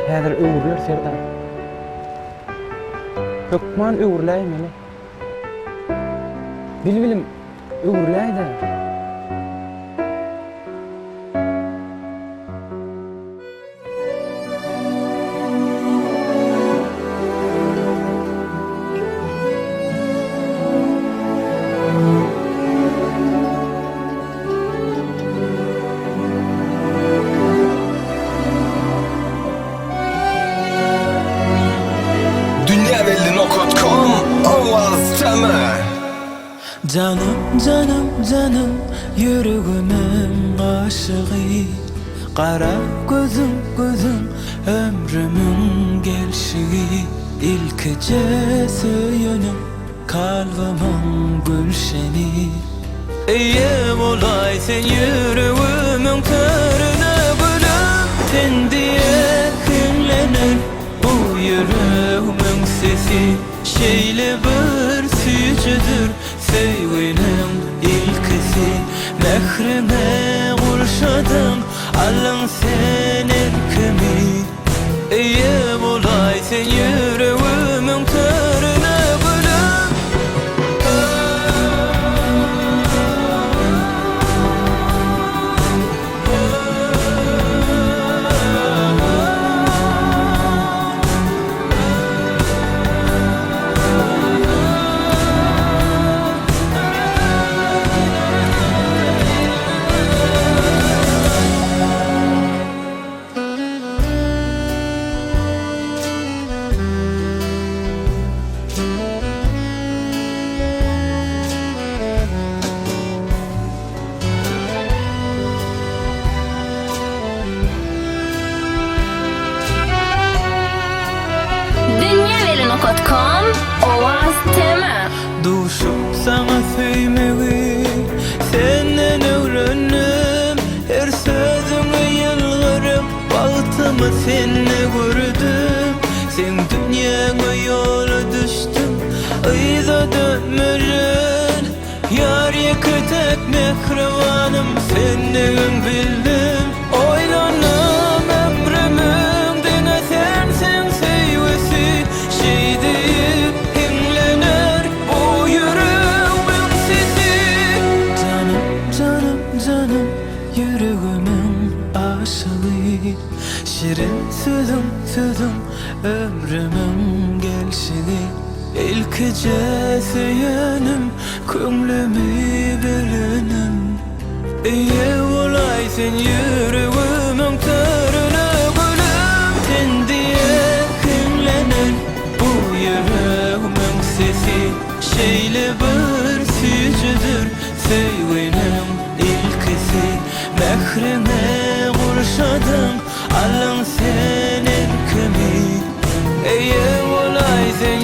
Häzir öwürler Serdar. Hökman öwürläý meni. Bilbilim öwürläýdi. Dünyaveli.com Ovaz Tema. Canım canım canım yüreğimin aşığı, kara gözüm gözüm ömrümün gelşiği, ilkece söyünüm kalbimin gülşeni. Eye olay sen yüreğimin körüne gülüm, sen diye hünlenir bu yüreğimin sesi. Şeyle bir süyücüdür sevgilim ilkisi, mehrime kurşadım alın sen erkemi. Eye bolay sen yüreğimin körüne gülüm. Dünyaveli.com Ovaz Tema. Duşum sana söylemeyi senden öğrendim, her sözüme yalvarıp bahtımı seninle gördüm. Sen dünyana yola düştün, ayda dönmeden yar yıkıtık mehribanım senden bildim. Oylanım ömrümün dine sensin sevgisi, şey deyip himlenir bu yüreğimin sesi. Canım canım canım yüreğimin aşığı, şirin sözüm sözüm ömrümün gelşini, ilkece söyünüm köngülümü bilenim. Eye olay sen yüreğimin körüne gülüm, sen diye hünlenir bu yüreğimin sesi. Şeyle bir süyücüdür sevgilim ilkisi, mehrime kurşadım alın sen erkemi. Eye olay sen